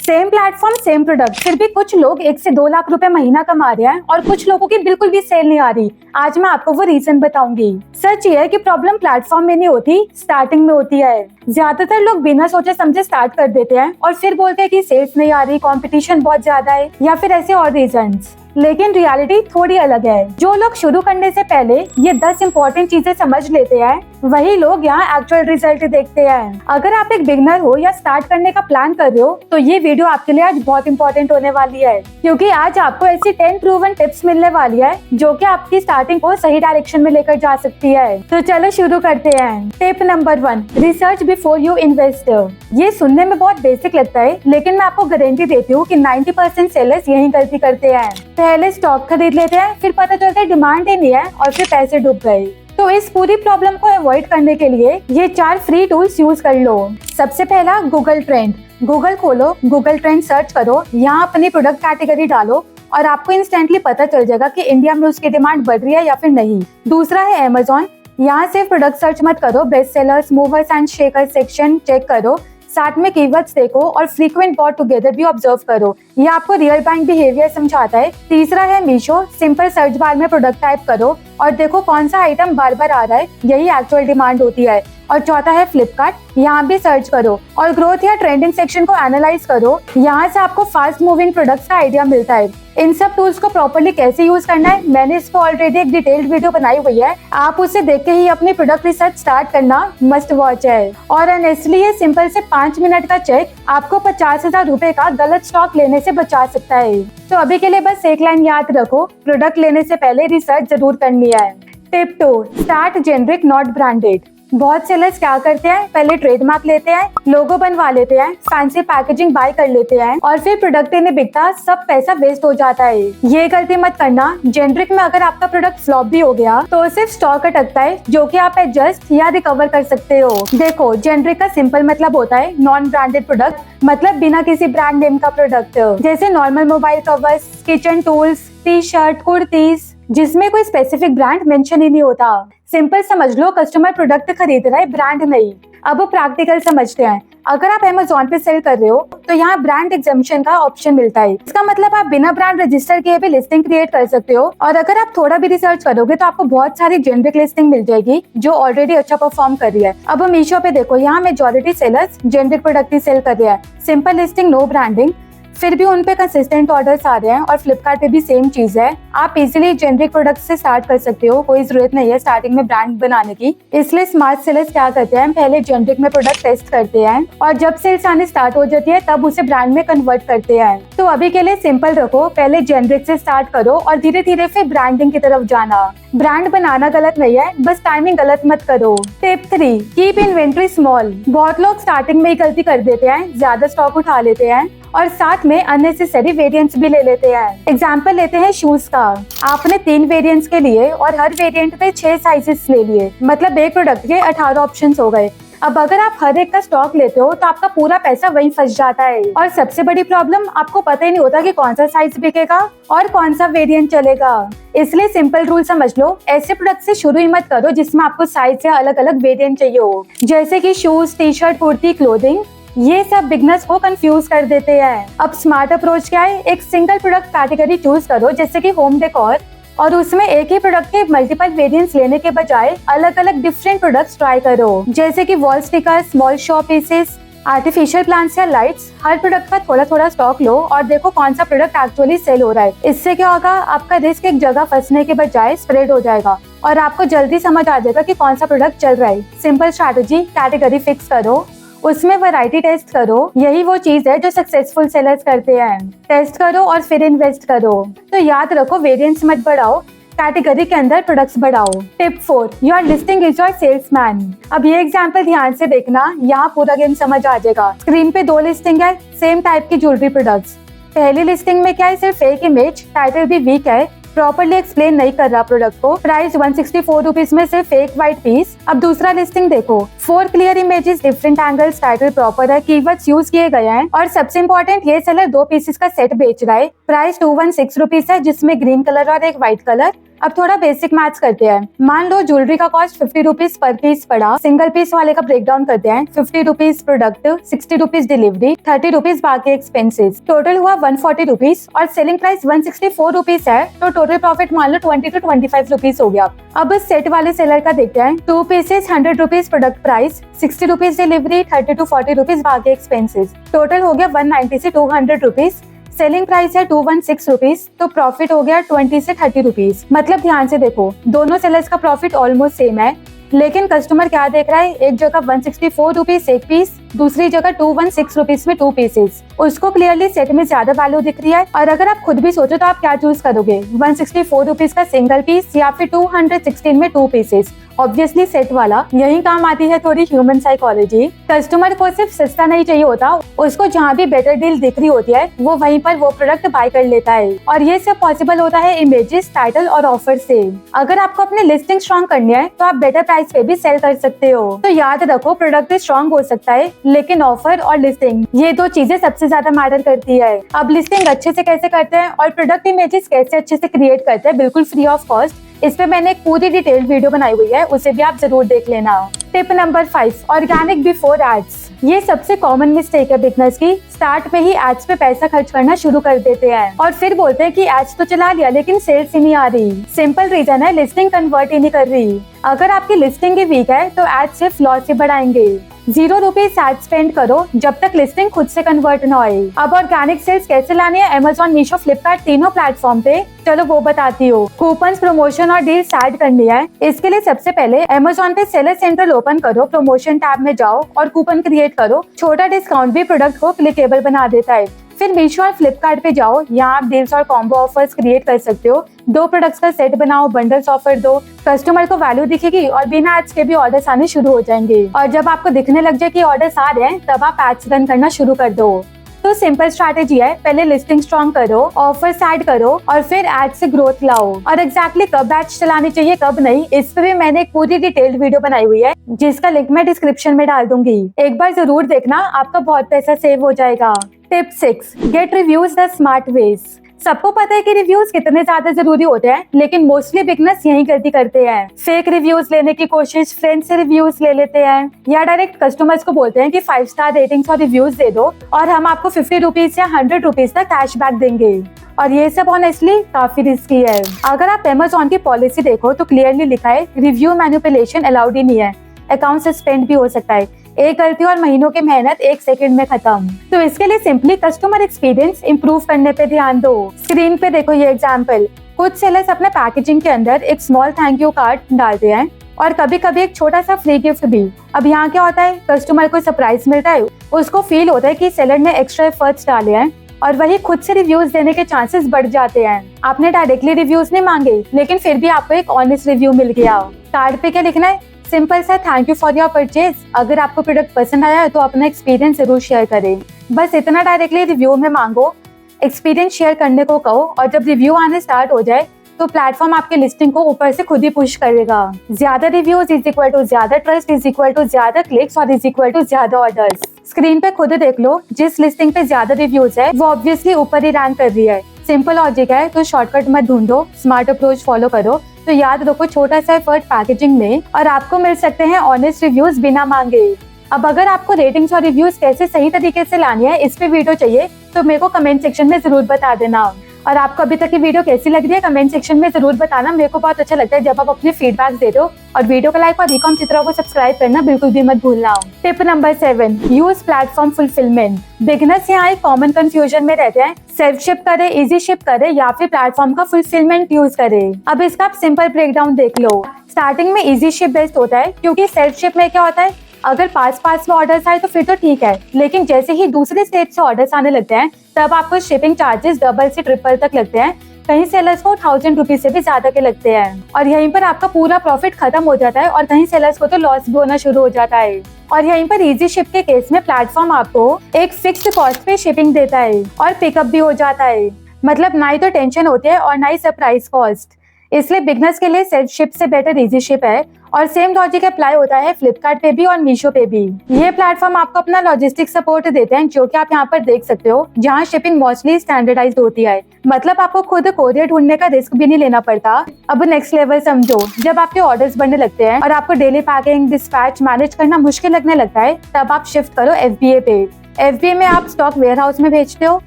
Same platform same product, फिर भी कुछ लोग 1 से 2 लाख रुपए महीना कमा रहे हैं और कुछ लोगों की बिल्कुल भी सेल नहीं आ रही। आज मैं आपको वो रीजन बताऊंगी। सच ये है कि प्रॉब्लम प्लेटफॉर्म में नहीं होती, स्टार्टिंग में होती है। ज्यादातर लोग बिना सोचे समझे स्टार्ट कर देते हैं और फिर बोलते हैं कि सेल्स नहीं आ रही, कंपटीशन बहुत ज्यादा है या फिर ऐसे और रीजंस। लेकिन रियलिटी थोड़ी अलग है। जो लोग शुरू करने से पहले ये 10 इंपॉर्टेंट चीजें समझ लेते हैं, वही लोग यहाँ एक्चुअल रिजल्ट देखते हैं। अगर आप एक बिगनर हो या स्टार्ट करने का प्लान कर रहे हो तो ये वीडियो आपके लिए आज बहुत इंपॉर्टेंट होने वाली है, क्योंकि आज आपको ऐसी 10 प्रूवन टिप्स मिलने वाली है जो कि आपकी स्टार्टिंग को सही डायरेक्शन में लेकर जा सकती है। तो चलो शुरू करते हैं। Tip number 1, research before you invest. ये सुनने में बहुत बेसिक लगता है, लेकिन मैं आपको गारंटी देती हूँ कि 90% सेलर्स यही गलती करते हैं। पहले स्टॉक खरीद लेते हैं, फिर पता चलता है डिमांड ही नहीं है और फिर पैसे डूब गए। तो इस पूरी प्रॉब्लम को अवॉइड करने के लिए ये 4 फ्री टूल्स यूज कर लो। सबसे पहला, गूगल ट्रेंड। गूगल खोलो, गूगल ट्रेंड सर्च करो, यहाँ अपनी प्रोडक्ट कैटेगरी डालो और आपको इंस्टेंटली पता चल जाएगा कि इंडिया में उसकी डिमांड बढ़ रही है या फिर नहीं। दूसरा है अमेज़न। यहाँ सिर्फ प्रोडक्ट सर्च मत करो, best sellers, movers and shakers section check करो, साथ में कीवर्ड्स देखो और फ्रीक्वेंट बॉट टुगेदर भी ऑब्जर्व करो। ये आपको रियल बाइंग बिहेवियर समझाता है। तीसरा है मीशो। सिंपल सर्च बार में प्रोडक्ट टाइप करो और देखो कौन सा आइटम बार बार आ रहा है, यही एक्चुअल डिमांड होती है। और चौथा है फ्लिपकार्ट। यहाँ भी सर्च करो और ग्रोथ या ट्रेंडिंग सेक्शन को एनालाइज करो। यहाँ से आपको फास्ट मूविंग प्रोडक्ट्स का आइडिया मिलता है। इन सब टूल्स को प्रॉपर्ली कैसे यूज करना है, मैंने इस पर ऑलरेडी एक डिटेल्ड वीडियो बनाई हुई है, आप उसे देख के ही अपनी प्रोडक्ट रिसर्च स्टार्ट करना मस्ट वॉच है। और ऑनेस्टली ये सिंपल से 5 मिनट का चेक आपको 50,000 रुपए का गलत स्टॉक लेने से बचा सकता है। तो अभी के लिए बस एक लाइन याद रखो, प्रोडक्ट लेने से पहले रिसर्च जरूर करनी है। Tip 2, start generic not branded. बहुत सेलर्स क्या करते हैं, पहले ट्रेडमार्क लेते हैं, लोगो बनवा लेते हैं, फैंसी पैकेजिंग बाय कर लेते हैं और फिर प्रोडक्ट इन्हें बिकता सब पैसा वेस्ट हो जाता है। ये गलती मत करना। जेनरिक में अगर आपका प्रोडक्ट फ्लॉप भी हो गया तो सिर्फ स्टॉक अटकता है जो कि आप एडजस्ट या रिकवर कर सकते हो। देखो, जेनरिक का सिंपल मतलब होता है नॉन ब्रांडेड प्रोडक्ट, मतलब बिना किसी ब्रांड नेम का प्रोडक्ट, जैसे normal mobile covers, kitchen tools, T shirt, kurtis, जिसमें कोई स्पेसिफिक ब्रांड मेंशन ही नहीं होता। सिंपल समझ लो, कस्टमर प्रोडक्ट खरीद रहा है, ब्रांड नहीं। अब प्रैक्टिकल समझते हैं। अगर आप अमेज़न पे सेल कर रहे हो तो यहाँ ब्रांड एग्जम्पशन का ऑप्शन मिलता है। इसका मतलब आप बिना ब्रांड रजिस्टर किए भी लिस्टिंग क्रिएट कर सकते हो। और अगर आप थोड़ा भी रिसर्च करोगे तो आपको बहुत सारी जेनरिक लिस्टिंग मिल जाएगी जो ऑलरेडी अच्छा परफॉर्म कर रही है। अब मीशो पे देखो, यहाँ मेजॉरिटी सेलर्स जेनरिक प्रोडक्ट ही सेल कर रहे हैं, सिंपल लिस्टिंग, नो ब्रांडिंग, फिर भी उन पे कंसिस्टेंट ऑर्डर्स आ रहे हैं। और फ्लिपकार्ट पे भी सेम चीज है। आप इजीली जेनरिक प्रोडक्ट से स्टार्ट कर सकते हो, कोई जरूरत नहीं है स्टार्टिंग में ब्रांड बनाने की। इसलिए स्मार्ट सेलर्स क्या करते हैं, पहले जेनरिक में प्रोडक्ट टेस्ट करते हैं और जब सेल्स आने स्टार्ट हो जाती है तब उसे ब्रांड में कन्वर्ट करते हैं। तो अभी के लिए सिंपल रखो, पहले जेनरिक से स्टार्ट करो और धीरे धीरे फिर ब्रांडिंग की तरफ जाना। ब्रांड बनाना गलत नहीं है, बस टाइमिंग गलत मत करो। Tip 3, keep inventory small. बहुत लोग स्टार्टिंग में ही गलती कर देते हैं, ज्यादा स्टॉक उठा लेते हैं और साथ में अननेसेसरी वेरिएंट्स भी ले लेते हैं। एग्जाम्पल लेते हैं शूज का। आपने 3 वेरिएंट्स के लिए और हर वेरिएंट पे 6 साइजेस ले लिए, मतलब एक प्रोडक्ट के 18 ऑप्शंस हो गए। अब अगर आप हर एक का स्टॉक लेते हो तो आपका पूरा पैसा वहीं फंस जाता है। और सबसे बड़ी प्रॉब्लम, आपको पता ही नहीं होता कि कौन सा साइज बिकेगा और कौन सा वेरिएंट चलेगा। इसलिए सिंपल रूल समझ लो, ऐसे प्रोडक्ट से शुरू ही मत करो जिसमें आपको साइज से अलग अलग वेरिएंट चाहिए हो, जैसे कि shoes, T shirt, kurti, clothing. ये सब बिगनर्स को कंफ्यूज कर देते हैं। अब स्मार्ट अप्रोच क्या है, एक सिंगल प्रोडक्ट कैटेगरी चूज करो, जैसे कि होम डेकोर, और उसमें एक ही प्रोडक्ट के मल्टीपल वेरिएंट्स लेने के बजाय अलग अलग डिफरेंट प्रोडक्ट्स ट्राई करो, जैसे कि wall sticker, small show pieces, artificial plants या लाइट्स। हर प्रोडक्ट का थोड़ा थोड़ा स्टॉक लो और देखो कौन सा प्रोडक्ट एक्चुअली सेल हो रहा है। इससे क्या होगा, आपका रिस्क एक जगह फंसने के बजाय स्प्रेड हो जाएगा और आपको जल्दी समझ आ जाएगा कि कौन सा प्रोडक्ट चल रहा है। सिंपल स्ट्रैटेजी, कैटेगरी फिक्स करो, उसमें वैरायटी टेस्ट करो, यही वो चीज है जो सक्सेसफुल सेलर्स करते हैं। टेस्ट करो और फिर इन्वेस्ट करो। तो याद रखो, वेरिएंट्स मत बढ़ाओ, कैटेगरी के अंदर प्रोडक्ट्स बढ़ाओ। Tip 4, your listing is your salesman. अब ये एग्जांपल ध्यान से देखना, यहाँ पूरा गेम समझ आ जाएगा। स्क्रीन पे 2 लिस्टिंग है, सेम टाइप की ज्वेलरी प्रोडक्ट्स। पहली लिस्टिंग में क्या है, सिर्फ एक इमेज, टाइटल भी वीक है, प्रॉपर्ली एक्सप्लेन नहीं कर रहा प्रोडक्ट को। प्राइस 164 रुपीज में सिर्फ एक वाइट पीस। अब दूसरा लिस्टिंग देखो, 4 clear images, different angles, title proper है, कीवर्ड्स यूज किए गए हैं और सबसे इम्पोर्टेंट, ये सेलर 2 पीसेस का सेट बेच रहा है। प्राइस 216 रुपीज है, जिसमें ग्रीन कलर और एक व्हाइट कलर। अब थोड़ा बेसिक मैथ्स करते हैं। मान लो ज्वेलरी का कॉस्ट 50 रुपीज पर पीस पड़ा। सिंगल पीस वाले का ब्रेक डाउन करते हैं। 50 rupees product, 60 rupees delivery, 30 rupees बाकी एक्सपेंसेस, टोटल हुआ 140 रुपीज और सेलिंग प्राइस 164 रुपीज है, तो टोटल प्रॉफिट मान लो 20 to 25 रुपीज हो गया। अब इस सेट वाले सेलर का देखते हैं। 2 pieces 100 rupees product price, 60 rupees delivery, 30 to 40 rupees बाकी एक्सपेंसेस, टोटल हो गया 190 से 200 रुपीज। सेलिंग प्राइस है 216 रुपीज, तो प्रॉफिट हो गया 20 से 30 रुपीज। मतलब ध्यान से देखो, दोनों सेलर्स का प्रॉफिट ऑलमोस्ट सेम है, लेकिन कस्टमर क्या देख रहा है, एक जगह 164 रुपीज एक पीस, दूसरी जगह 216 रुपीज में 2 पीसेस। उसको क्लियरली सेट में ज्यादा वैल्यू दिख रही है। और अगर आप खुद भी सोचो तो आप क्या चूज करोगे, 164 रुपीज का सिंगल पीस या फिर 216 में 2 पीसेस? ऑब्वियसली सेट वाला। यही काम आती है थोड़ी ह्यूमन साइकोलॉजी। कस्टमर को सिर्फ सस्ता नहीं चाहिए होता, उसको जहाँ भी बेटर डील दिख रही होती है वो वहीं पर वो प्रोडक्ट बाय कर लेता है। और ये सब पॉसिबल होता है इमेजेस, टाइटल और ऑफर से। अगर आपको अपनी लिस्टिंग स्ट्रॉन्ग करनी है तो आप बेटर प्राइस पे भी सेल कर सकते हो। तो याद रखो, प्रोडक्ट स्ट्रॉन्ग हो सकता है, लेकिन ऑफर और लिस्टिंग ये 2 चीजें सबसे ज्यादा मैटर करती है। अब लिस्टिंग अच्छे से कैसे करते हैं और प्रोडक्ट इमेजेस कैसे अच्छे से क्रिएट करते हैं बिल्कुल फ्री ऑफ कॉस्ट, इस पे मैंने एक पूरी डिटेल्ड वीडियो बनाई हुई है, उसे भी आप जरूर देख लेना। Tip number 5, organic before ads. ये सबसे कॉमन मिस्टेक है बिगनर्स की। स्टार्ट में ही एड्स पे पैसा खर्च करना शुरू कर देते हैं और फिर बोलते हैं कि एड्स तो चला लिया लेकिन सेल्स ही नहीं आ रही। सिंपल रीजन है, लिस्टिंग कन्वर्ट ही नहीं कर रही। अगर आपकी लिस्टिंग ही वीक है तो एड्स सिर्फ लॉस ही बढ़ाएंगे। 0 रुपीज एड स्पेंड करो जब तक लिस्टिंग खुद से कन्वर्ट न होए। अब ऑर्गेनिक सेल्स कैसे लानी है अमेजॉन, मीशो, फ्लिपकार्ट तीनों प्लेटफॉर्म पे, चलो वो बताती हूँ। कूपन, प्रमोशन और डील्स ऐड करनी है। इसके लिए सबसे पहले अमेजॉन पे सेलर सेंट्रल ओपन करो, प्रमोशन टैब में जाओ और कूपन क्रिएट करो। छोटा डिस्काउंट भी प्रोडक्ट को क्लिकेबल बना देता है। फिर मीशो और फ्लिपकार्ट पे जाओ, यहाँ आप डील्स और कॉम्बो ऑफर्स क्रिएट कर सकते हो। 2 प्रोडक्ट्स का सेट बनाओ, बंडल्स ऑफर दो, कस्टमर को वैल्यू दिखेगी और बिना एड्स के भी ऑर्डर्स आने शुरू हो जाएंगे। और जब आपको दिखने लग जाए कि ऑर्डर्स आ रहे हैं तब आप एड्स रन करना शुरू कर दो। तो सिंपल स्ट्रैटेजी है, पहले लिस्टिंग स्ट्रॉन्ग करो, ऑफर्स ऐड करो और फिर एड से ग्रोथ लाओ। और एग्जैक्टली कब एड्स चलानी चाहिए कब नहीं, इस पे भी मैंने एक पूरी डिटेल्ड वीडियो बनाई हुई है, जिसका लिंक मैं डिस्क्रिप्शन में डाल दूंगी। एक बार जरूर देखना, आपका बहुत पैसा सेव हो जाएगा। Tip 6, get reviews the smart ways. सबको पता है कि रिव्यूज कितने ज्यादा जरूरी होते हैं, लेकिन मोस्टली बिगनर्स यही गलती करते हैं। फेक रिव्यूज लेने की कोशिश, फ्रेंड से रिव्यूज ले लेते हैं या डायरेक्ट कस्टमर्स को बोलते हैं कि 5 स्टार रेटिंग्स और रिव्यूज दे दो और हम आपको 50 रुपीज या 100 रुपीज तक कैशबैक देंगे। और ये सब ऑनेस्टली काफी रिस्की है। अगर आप अमेजॉन की पॉलिसी देखो तो क्लियरली लिखा है रिव्यू मैनिपुलेशन अलाउड ही नहीं है, अकाउंट सस्पेंड भी हो सकता है। एक गलती और महीनों की मेहनत 1 सेकंड में खत्म। तो इसके लिए सिंपली कस्टमर एक्सपीरियंस इंप्रूव करने पे ध्यान दो। स्क्रीन पे देखो ये एग्जांपल। कुछ सेलर्स अपने पैकेजिंग के अंदर एक स्मॉल थैंक यू कार्ड डालते हैं और कभी कभी एक छोटा सा फ्री गिफ्ट भी। अब यहाँ क्या होता है, कस्टमर को सरप्राइज मिलता है, उसको फील होता है कि सेलर ने एक्स्ट्रा एफर्ट्स डाले हैं और वही खुद से रिव्यूज देने के चांसेस बढ़ जाते हैं। आपने डायरेक्टली रिव्यूज नहीं मांगे लेकिन फिर भी आपको एक ऑनेस्ट रिव्यू मिल गया। कार्ड पे क्या लिखना है, सिंपल सा thank you for your purchase. अगर आपको प्रोडक्ट पसंद आया है तो अपना एक्सपीरियंस जरूर शेयर करें। बस इतना डायरेक्टली रिव्यू में मांगो, एक्सपीरियंस शेयर करने को कहो और जब रिव्यू आने स्टार्ट हो जाए तो प्लेटफॉर्म आपके लिस्टिंग को ऊपर से खुद ही पुश करेगा। ज्यादा रिव्यूज इज इक्वल टू ज्यादा ट्रस्ट इज इक्वल टू ज्यादा क्लिक्स और इज इक्वल टू ज्यादा ऑर्डर्स। स्क्रीन पे खुद देख लो, जिस लिस्टिंग पे ज्यादा रिव्यूज है वो ऑब्वियसली ऊपर ही रैंक कर रही है। सिंपल लॉजिक है, तो शॉर्टकट मत ढूंढो, स्मार्ट अप्रोच फॉलो करो। तो याद रखो, छोटा सा एफर्ट पैकेजिंग में और आपको मिल सकते हैं ऑनेस्ट रिव्यूज बिना मांगे। अब अगर आपको रेटिंग्स और रिव्यूज कैसे सही तरीके से लानी है इस पे वीडियो चाहिए तो मेरे को कमेंट सेक्शन में जरूर बता देना। और आपको अभी तक की वीडियो कैसी लग रही है कमेंट सेक्शन में जरूर बताना। मेरे को बहुत अच्छा लगता है जब आप अपने फीडबैक देते हो। और वीडियो को लाइक और ईकॉम चित्रों को सब्सक्राइब करना बिल्कुल भी मत भूलना। Tip number 7, use platform fulfilment. Beginners यहाँ एक कॉमन कंफ्यूजन में रहते हैं, सेल्फ शिप करे, इजी शिप करे या फिर प्लेटफॉर्म का फुलफिलमेंट यूज करे। अब इसका आप सिंपल ब्रेकडाउन देख लो। स्टार्टिंग में इजी शिप बेस्ट होता है, क्योंकि सेल्फ शिप में क्या होता है, अगर पास में ऑर्डर्स आए तो फिर तो ठीक है, लेकिन जैसे ही दूसरे स्टेट से ऑर्डर्स आने लगते हैं तब आपको शिपिंग चार्जेस डबल से ट्रिपल तक लगते हैं। कहीं सेलर्स को 1000 रुपीज से भी ज्यादा के लगते हैं और यहीं पर आपका पूरा प्रॉफिट खत्म हो जाता है और कहीं सेलर्स को तो लॉस भी होना शुरू हो जाता है। और यहीं पर इजी शिप के केस में प्लेटफॉर्म आपको एक फिक्स्ड कॉस्ट पे शिपिंग देता है और पिकअप भी हो जाता है। मतलब ना ही तो टेंशन होती है और ना ही सरप्राइज कॉस्ट। इसलिए बिगनर्स के लिए सेल्फ शिप से बेटर इजी शिप है और सेम लॉजिक अप्लाई होता है फ्लिपकार्ट पे भी और मीशो पे भी। ये प्लेटफॉर्म आपको अपना लॉजिस्टिक सपोर्ट देते हैं, जो कि आप यहाँ पर देख सकते हो, जहाँ शिपिंग मोस्टली स्टैंडर्डाइज्ड होती है। मतलब आपको खुद कोरियर ढूंढने का रिस्क भी नहीं लेना पड़ता। अब नेक्स्ट लेवल समझो, जब आपके ऑर्डर्स बढ़ने लगते हैं और आपको डेली पैकिंग डिस्पैच मैनेज करना मुश्किल लगने लगता है, तब आप शिफ्ट करो FBA पे। FBA में आप स्टॉक वेयर हाउस में भेजते हो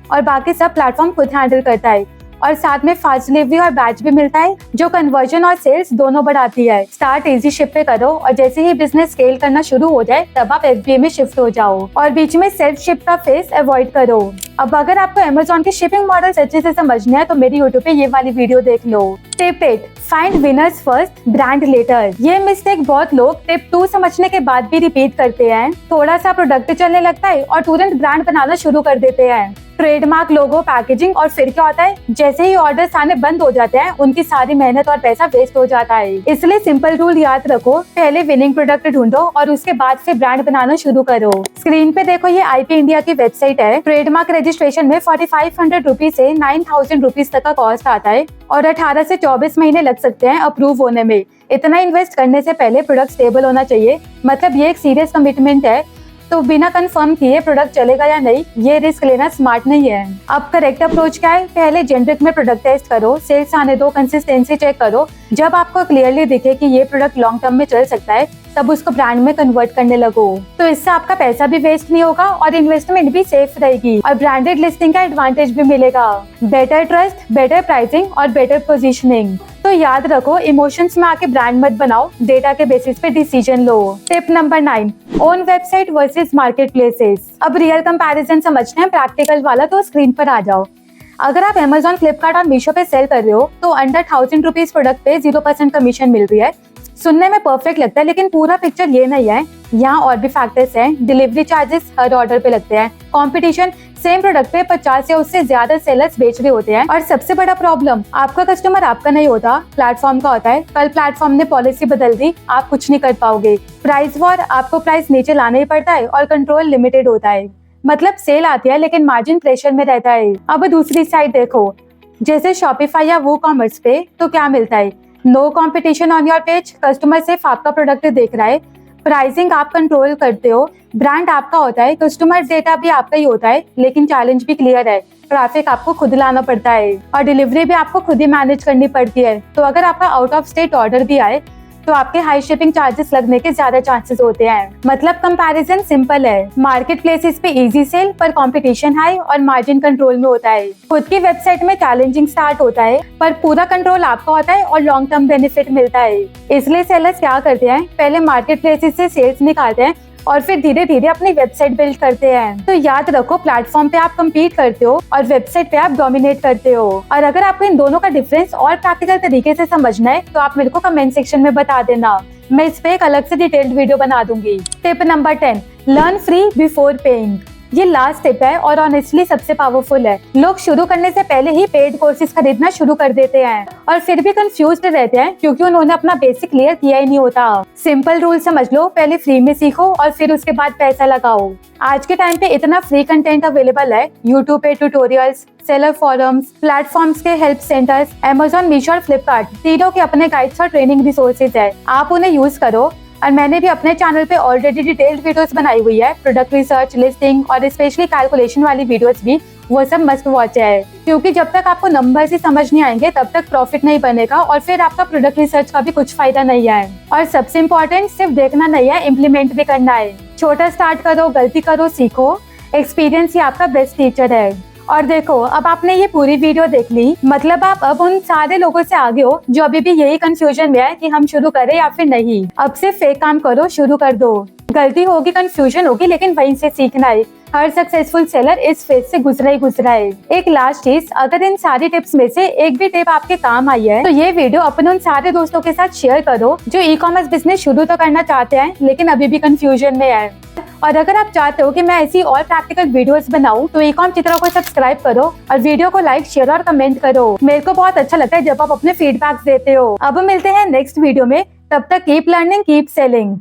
और बाकी सब प्लेटफॉर्म खुद हैंडल करता है और साथ में फास्ट डिलीवरी और बैच भी मिलता है, जो कन्वर्जन और सेल्स दोनों बढ़ाती है। स्टार्ट इजी शिप पे करो और जैसे ही बिजनेस स्केल करना शुरू हो जाए तब आप FBA में शिफ्ट हो जाओ और बीच में सेल्फ शिप का फेस अवॉइड करो। अब अगर आपको अमेज़न के शिपिंग मॉडल अच्छे से समझना है तो मेरी यूट्यूब पे ये वाली वीडियो देख लो। Tip 8, find winners first brand later. ये मिस्टेक बहुत लोग टिप 2 समझने के बाद भी रिपीट करते हैं। थोड़ा सा प्रोडक्ट चलने लगता है और तुरंत ब्रांड बनाना शुरू कर देते हैं। ट्रेडमार्क, लोगो, पैकेजिंग और फिर क्या होता है, जैसे ही ऑर्डर्स आने बंद हो जाते हैं उनकी सारी मेहनत और पैसा वेस्ट हो जाता है। इसलिए सिंपल रूल याद रखो, पहले विनिंग प्रोडक्ट ढूंढो और उसके बाद फिर ब्रांड बनाना शुरू करो। स्क्रीन पे देखो, ये IP इंडिया की वेबसाइट है। ट्रेडमार्क रजिस्ट्रेशन में 4500 रुपीज से 9000 रुपीज तक का कॉस्ट आता है और 18 से 24 महीने लग सकते हैं अप्रूव होने में। इतना इन्वेस्ट करने से पहले प्रोडक्ट स्टेबल होना चाहिए, मतलब ये एक सीरियस कमिटमेंट है। तो बिना कंफर्म किए प्रोडक्ट चलेगा या नहीं, ये रिस्क लेना स्मार्ट नहीं है। अब करेक्ट अप्रोच क्या है, पहले जेनरिक में प्रोडक्ट टेस्ट करो, सेल्स आने दो, कंसिस्टेंसी चेक करो। जब आपको क्लियरली दिखे कि ये प्रोडक्ट लॉन्ग टर्म में चल सकता है, तब उसको ब्रांड में कन्वर्ट करने लगो। तो इससे आपका पैसा भी वेस्ट नहीं होगा और इन्वेस्टमेंट भी सेफ रहेगी और ब्रांडेड लिस्टिंग का एडवांटेज भी मिलेगा। बेटर ट्रस्ट, बेटर प्राइसिंग और बेटर पोजीशनिंग। तो याद रखो, इमोशंस में आके ब्रांड मत बनाओ, डेटा के बेसिस पे डिसीजन लो। Tip number 9, own website versus marketplaces. अब रियल कंपैरिजन समझना है, प्रैक्टिकल वाला, तो स्क्रीन पर आ जाओ। अगर आप Amazon, फ्लिपकार्ट और मीशो पे सेल कर रहे हो तो अंडर 1000 रुपीज प्रोडक्ट पे 0% कमीशन मिल रही है। सुनने में परफेक्ट लगता है, लेकिन पूरा पिक्चर ये नहीं है। यहाँ और भी फैक्टर्स हैं। डिलीवरी चार्जेस हर ऑर्डर पे लगते हैं। कंपटीशन, सेम प्रोडक्ट पे 50 या उससे ज्यादा सेलर्स बेच रहे होते हैं। और सबसे बड़ा प्रॉब्लम, आपका कस्टमर आपका नहीं होता, प्लेटफॉर्म का होता है। कल प्लेटफॉर्म ने पॉलिसी बदल दी, आप कुछ नहीं कर पाओगे। प्राइस वॉर, आपको प्राइस नीचे लाना ही पड़ता है और कंट्रोल लिमिटेड होता है। मतलब सेल आती है लेकिन मार्जिन प्रेशर में रहता है। अब दूसरी साइड देखो, जैसे शॉपिफाई या वूकॉमर्स पे, तो क्या मिलता है, no competition on your page, customer सिर्फ आपका प्रोडक्ट देख रहा है, प्राइसिंग आप कंट्रोल करते हो, ब्रांड आपका होता है, कस्टमर डेटा भी आपका ही होता है, लेकिन चैलेंज भी क्लियर है, ट्रैफिक आपको खुद लाना पड़ता है और डिलीवरी भी आपको खुद ही मैनेज करनी पड़ती है। तो अगर आपका आउट ऑफ स्टेट ऑर्डर भी आए तो आपके हाई शिपिंग चार्जेस लगने के ज्यादा चांसेस होते हैं। मतलब कंपैरिजन सिंपल है, मार्केट प्लेसेस पे इजी सेल पर कंपटीशन हाई और मार्जिन कंट्रोल में होता है। खुद की वेबसाइट में चैलेंजिंग स्टार्ट होता है पर पूरा कंट्रोल आपका होता है और लॉन्ग टर्म बेनिफिट मिलता है। इसलिए सेलर्स क्या करते हैं, पहले मार्केट प्लेसेस से सेल्स निकालते हैं और फिर धीरे धीरे अपनी वेबसाइट बिल्ड करते हैं। तो याद रखो, प्लेटफॉर्म पे आप कम्पीट करते हो और वेबसाइट पे आप डोमिनेट करते हो। और अगर आपको इन दोनों का डिफरेंस और प्रैक्टिकल तरीके से समझना है तो आप मेरे को कमेंट सेक्शन में बता देना, मैं इस पे एक अलग से डिटेल्ड वीडियो बना दूंगी। Tip number 10, learn free before paying. ये लास्ट टिप है और ऑनेस्टली सबसे पावरफुल है। लोग शुरू करने से पहले ही पेड कोर्सेज खरीदना शुरू कर देते हैं और फिर भी कंफ्यूज्ड रहते हैं क्योंकि उन्होंने अपना बेसिक क्लियर किया ही नहीं होता। सिंपल रूल समझ लो, पहले फ्री में सीखो और फिर उसके बाद पैसा लगाओ। आज के टाइम पे इतना फ्री कंटेंट अवेलेबल है, यूट्यूब पे ट्यूटोरियल्स, सेलर फोरम्स, प्लेटफॉर्म्स के हेल्प सेंटर्स, Amazon, मीशो और फ्लिपकार्ट, तीनों के अपने गाइड्स और ट्रेनिंग रिसोर्सेज है। आप उन्हें यूज करो और मैंने भी अपने चैनल पे ऑलरेडी डिटेल्ड वीडियोस बनाई हुई है, प्रोडक्ट रिसर्च, लिस्टिंग और स्पेशली कैलकुलेशन वाली वीडियोस भी, वो सब मस्ट वॉच है। क्योंकि जब तक आपको नंबर्स ही समझ नहीं आएंगे तब तक प्रॉफिट नहीं बनेगा और फिर आपका प्रोडक्ट रिसर्च का भी कुछ फायदा नहीं है। और सबसे इम्पोर्टेंट, सिर्फ देखना नहीं है, इम्प्लीमेंट भी करना है। छोटा स्टार्ट करो, गलती करो, सीखो, एक्सपीरियंस ही आपका बेस्ट टीचर है। और देखो, अब आपने ये पूरी वीडियो देख ली, मतलब आप अब उन सारे लोगों से आगे हो जो अभी भी यही कंफ्यूजन में है कि हम शुरू करें या फिर नहीं। अब सिर्फ एक काम करो, शुरू कर दो। गलती होगी, कंफ्यूजन होगी, लेकिन वहीं से सीखना है। हर सक्सेसफुल सेलर इस फेज से गुजरा ही गुजरा है। एक लास्ट चीज, अगर इन सारी टिप्स में से एक भी टिप आपके काम आई है तो ये वीडियो अपने उन सारे दोस्तों के साथ शेयर करो जो ई-कॉमर्स बिजनेस शुरू तो करना चाहते हैं लेकिन अभी भी कंफ्यूजन में है। और अगर आप चाहते हो कि मैं ऐसी और प्रैक्टिकल वीडियोस बनाऊं तो ई-कॉम चित्रा को सब्सक्राइब करो और वीडियो को लाइक, शेयर और कमेंट करो। मेरे को बहुत अच्छा लगता है जब आप अपने फीडबैक देते हो। अब मिलते हैं नेक्स्ट वीडियो में, तब तक कीप लर्निंग, कीप सेलिंग।